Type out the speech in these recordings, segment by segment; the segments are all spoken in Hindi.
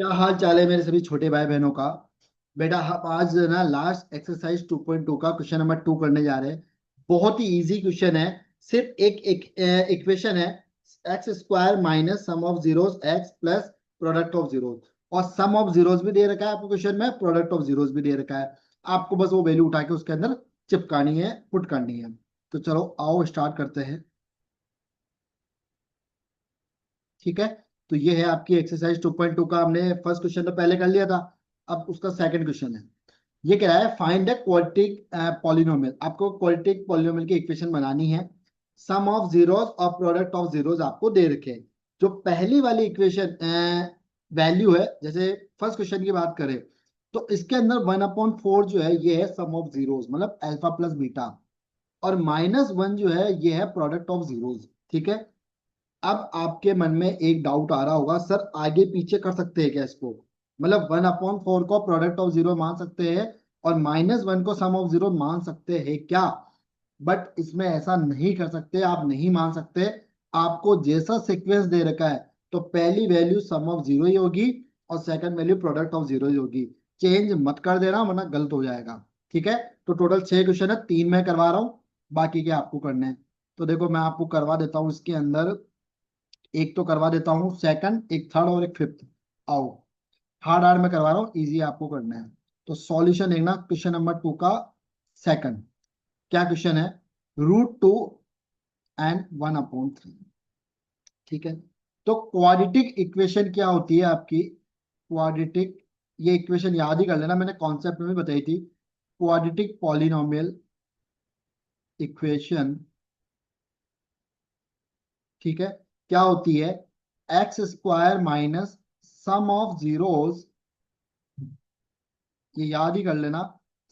क्या हाल चाल है मेरे सभी छोटे भाई बहनों का। बेटा हम आज ना लास्ट एक्सरसाइज 2.2 का क्वेश्चन नंबर 2 करने जा रहे हैं। बहुत ही इजी क्वेश्चन है। सिर्फ एक इक्वेशन है। X square minus sum of zeros x plus product of zeros. और सम ऑफ जीरोस भी दे रखा है आपको क्वेश्चन में, प्रोडक्ट ऑफ जीरोस भी दे रखा है। आपको बस वो वैल्यू उठा के उसके अंदर चिपकानी है, पुट करनी है। तो चलो आओ स्टार्ट करते हैं। ठीक है। तो ये है आपकी एक्सरसाइज 2.2 का। हमने फर्स्ट क्वेश्चन तो पहले कर लिया था। अब उसका सेकंड क्वेश्चन है। ये कह रहा है फाइंड द क्वाड्रेटिक पॉलिनोमियल। आपको क्वाड्रेटिक पॉलिनोमियल की इक्वेशन बनानी है। सम ऑफ जीरोस और प्रोडक्ट ऑफ जीरोस आपको दे रखे हैं। जो पहली वाली इक्वेशन वैल्यू है, जैसे फर्स्ट क्वेश्चन की बात करें तो इसके अंदर 1/4 जो है ये है सम ऑफ जीरोस, मतलब अल्फा प्लस बीटा। और -1 जो है ये है प्रोडक्ट ऑफ जीरोस। ठीक है। अब आपके मन में एक डाउट आ रहा होगा, सर आगे पीछे कर सकते हैं क्या इसको? मतलब 1/4 को प्रोडक्ट ऑफ जीरो मान सकते हैं और -1 को सम ऑफ जीरो मान सकते हैं क्या? बट इसमें ऐसा नहीं कर सकते, आप नहीं मान सकते। आपको जैसा सीक्वेंस दे रखा है तो पहली वैल्यू सम ऑफ जीरो ही होगी और second value product of zero ही होगी। चेंज मत कर देना वरना गलत हो जाएगा। ठीक है। तो टोटल 6 क्वेश्चन है, 3 मैं करवा रहा हूँ, बाकी के आपको करने हैं। तो देखो मैं आपको करवा देता हूँ इसके अंदर। एक तो करवा देता हूँ सेकंड, एक थर्ड और एक फिफ्थ। आओ हार्ड हार्ड में करवा रहा हूँ, इजी आपको करना है। तो सॉल्यूशन देखना क्वेश्चन नंबर 2 का सेकंड। क्या क्वेश्चन है? √2 एंड 1/3। ठीक है। तो क्वाड्रेटिक इक्वेशन क्या होती है आपकी? क्वाड्रेटिक, ये इक्वेशन याद ही कर लेना, मैंने कॉन्सेप्ट में भी बताई थी। क्वाड्रेटिक पॉलिनोमियल इक्वेशन, ठीक है, क्या होती है? X square minus sum of zeros, ये याद ही कर लेना,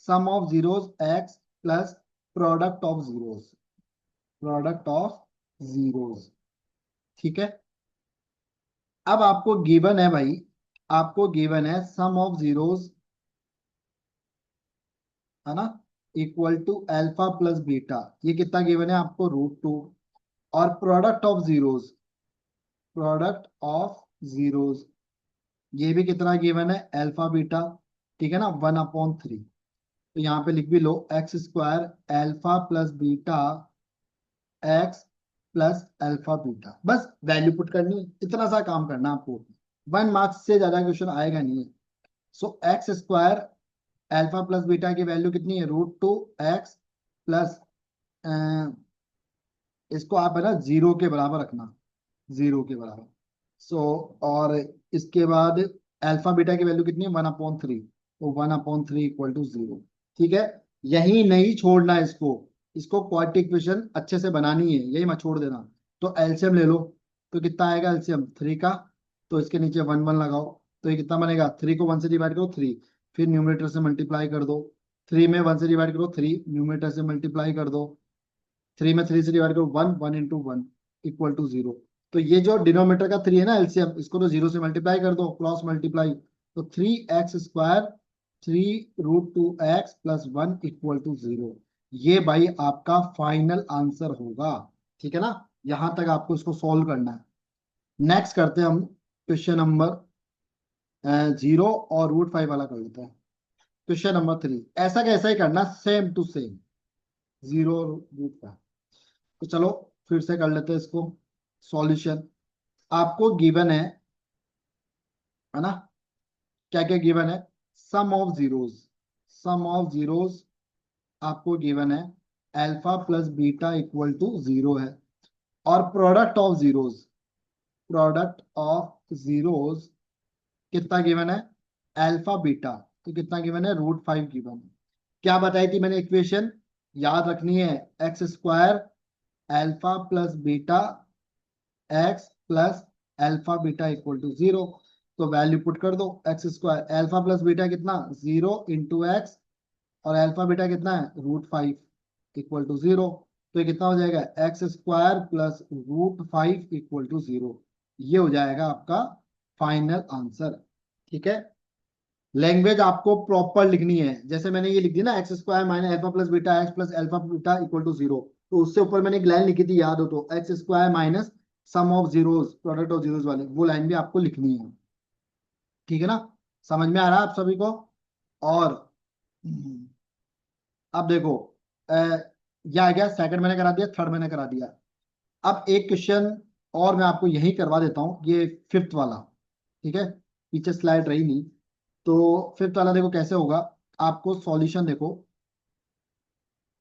sum of zeros x plus product of zeros, product of zeros. ठीक है। अब आपको गिवन है भाई, आपको गिवन है सम ऑफ जीरोस, है ना, equal to alpha plus beta. ये कितना गिवन है आपको? √2। और product of zeros, product of zeros, ये भी कितना गिवन है? Alpha beta. ठीक है ना, 1/3। तो यहाँ पे लिख भी लो x square alpha plus beta x plus alpha beta. बस वैल्यू पुट करनी है, इतना सा काम करना आपको। 1 मार्क्स से ज्यादा क्वेश्चन आएगा नहीं। So x square alpha plus beta की वैल्यू कितनी है? √2 एक्स प्लस, इसको आप है ना जीरो के बराबर रखना, जीरो के बराबर। सो और इसके बाद अल्फा बीटा की वैल्यू कितनी है? 1/3। तो 1/3 इक्वल टू जीरो। ठीक है। यही नहीं छोड़ना है इसको, इसको क्वाड्रेटिक इक्वेशन अच्छे से बनानी है, यही मत छोड़ देना। तो एलसीएम ले लो। तो कितना आएगा एलसीएम 3 का? तो इसके नीचे 1 1 लगाओ। तो ये कितना बनेगा? 3 को 1 से डिवाइड करो 3, फिर न्यूमरेटर से मल्टीप्लाई कर दो। 3 में 1 से डिवाइड करो 3, न्यूमरेटर से मल्टीप्लाई कर दो। 3 में 3 से डिवाइड करो 1, 1 × 1 इक्वल टू जीरो। तो ये जो डिनोमिनेटर का 3 है ना एलसीएम, इसको तो जीरो से मल्टीप्लाई कर दो, क्रॉस मल्टीप्लाई। तो 3x² 3√2x plus 1 equal to zero. ये भाई आपका फाइनल आंसर होगा। ठीक है ना। यहां तक आपको इसको सॉल्व करना है। नेक्स्ट करते हैं हम क्वेश्चन नंबर 0 और √5 वाला कर लेते हैं। क्वेश्चन नंबर 3 ऐसा कैसा ही करना, सेम टू सेम, 0 और √5। तो चलो फिर से कर लेते हैं इसको। सॉल्यूशन आपको गिवन है ना, क्या क्या गिवन है? Sum of zeros, sum of zeros आपको गिवन है alpha plus beta equal to zero है। और product of zeros, product of zeros कितना गिवन है? Alpha beta. तो कितना गिवन है? √5 गिवन है। क्या बताई थी मैंने इक्वेशन? याद रखनी है, x square alpha plus beta x plus alpha beta equal to zero. तो वैल्यू पुट कर दो। X square alpha plus beta कितना? 0 × x, और अल्फा बीटा कितना है? √5 इक्वल टू जीरो। तो ये कितना हो जाएगा? X square plus √5 equal to zero. ये हो जाएगा आपका फाइनल आंसर। ठीक है। लैंग्वेज आपको प्रॉपर लिखनी है, जैसे मैंने ये लिख दी ना, x square minus alpha plus beta x plus alpha beta equal to zero. तो उससे ऊपर मैंने एक लाइन लिखी थी, याद हो तो, x square minus sum of zeros, product of zeros वाले, वो लाइन भी आपको लिखनी है। ठीक है ना, समझ में आ रहा है आप सभी को। और अब देखो, अ, यह आ गया, सेकंड मैंने करा दिया, थर्ड मैंने करा दिया। अब एक क्वेश्चन और मैं आपको यही करवा देता हूँ, ये फिफ्थ वाला। ठीक है, पीछे स्लाइड रही नहीं, तो फिफ्थ वाला देखो कैसे होगा। आपको सॉल्यूशन देखो,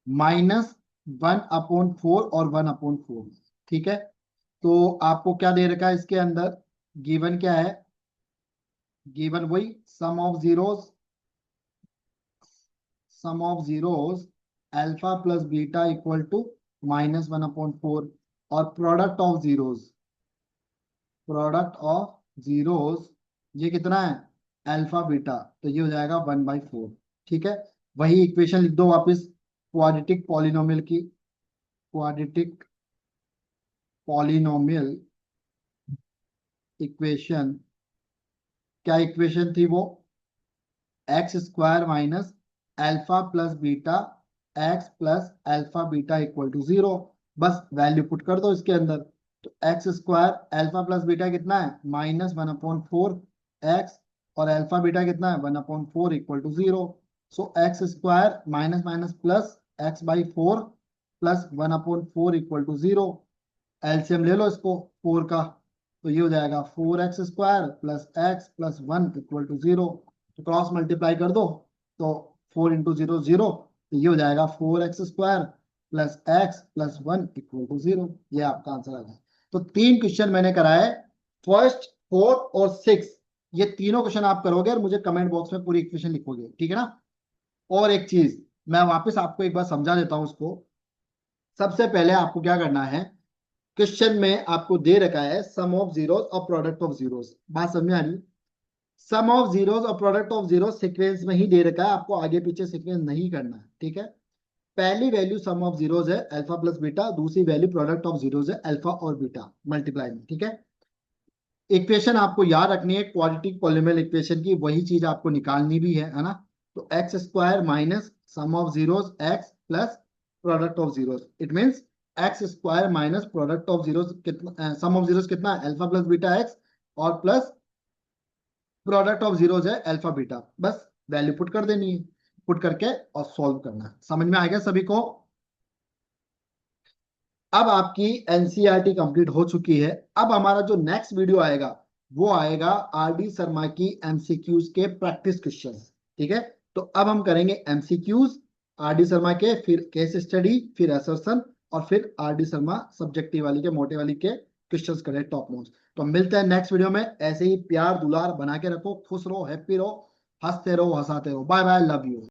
-1/4 और 1/4। ठीक है, तो आपको क्या दे रखा है इसके अंदर, गिवन क्या है, गिवन वही sum of zeros alpha plus beta equal to -1/4, और प्रोडक्ट ऑफ जीरोस ये कितना है, अल्फा बीटा, तो ये हो जाएगा 1/4। ठीक है, वही इक्वेशन लिख दो वापस, क्वाड्रेटिक पॉलिनोमियल की, क्वाड्रेटिक पॉलिनोमियल इक्वेशन, क्या इक्वेशन थी वो, x² minus alpha plus beta x plus alpha beta equal to 0। बस वैल्यू पुट कर दो इसके अंदर, तो x² अल्फा प्लस बीटा कितना है, -1/4 x, और अल्फा बीटा कितना है 1/4 equal to 0। So x² minus minus plus x/4 plus 1/4 equal to 0। LCM ले लो इसको 4 का, तो ये हो जाएगा 4x² plus x plus 1 equal to 0। तो क्रॉस मल्टीप्लाई कर दो, तो 4 × 0 0, तो ये हो जाएगा 4x² plus x plus 1 equal to 0। ये आपका आंसर आ गया। तो 3 क्वेश्चन मैंने कराए, फर्स्ट, फोर्थ और सिक्स। ये तीनों क्वेश्चन आप करोगे और मुझे कमेंट बॉक्स में पूरी इक्वेशन लिखोगे, ठीक है ना। और एक चीज मैं वापस आपको एक बार समझा देता हूं उसको। सबसे पहले आपको क्या करना है, क्वेश्चन में आपको दे रखा है सम ऑफ जीरोस और प्रोडक्ट ऑफ जीरोस, बात समझ में आ रही। सम ऑफ जीरोस और प्रोडक्ट ऑफ जीरोस सीक्वेंस में ही दे रखा है, आपको आगे पीछे सीक्वेंस नहीं करना है, ठीक है। पहली वैल्यू सम ऑफ जीरोस है अल्फा प्लस बीटा, दूसरी वैल्यू प्रोडक्ट ऑफ जीरोस है अल्फा और बीटा मल्टीप्लाई में, ठीक है। इक्वेशन आपको याद रखनी है क्वाड्रेटिक पॉलिनोमियल इक्वेशन की, वही चीज आपको निकालनी भी है ना। तो x² minus sum of zeros x plus product of zeros, it means x² minus product of zeros कितना, सम ऑफ जीरोस कितना है अल्फा प्लस बीटा x, और प्लस प्रोडक्ट ऑफ जीरोस है अल्फा बीटा। बस वैल्यू पुट कर देनी है, पुट करके और सॉल्व करना है। समझ में आ गया सभी को। अब आपकी एनसीईआरटी कंप्लीट हो चुकी है। अब हमारा जो नेक्स्ट वीडियो आएगा वो आएगा आरडी शर्मा की एमसीक्यूज के प्रैक्टिस क्वेश्चन, ठीक है। तो अब हम करेंगे एमसीक्यूज आरडी शर्मा के, फिर केस स्टडी, फिर असर्शन, और फिर आरडी शर्मा सब्जेक्टिव वाली के, मोटे वाली के क्वेश्चंस करें टॉप मोस्ट। तो मिलते हैं नेक्स्ट वीडियो में। ऐसे ही प्यार दुलार बना के रखो, खुश रहो, हैप्पी रहो, हंसते रहो, हंसाते रहो। Bye bye, love you.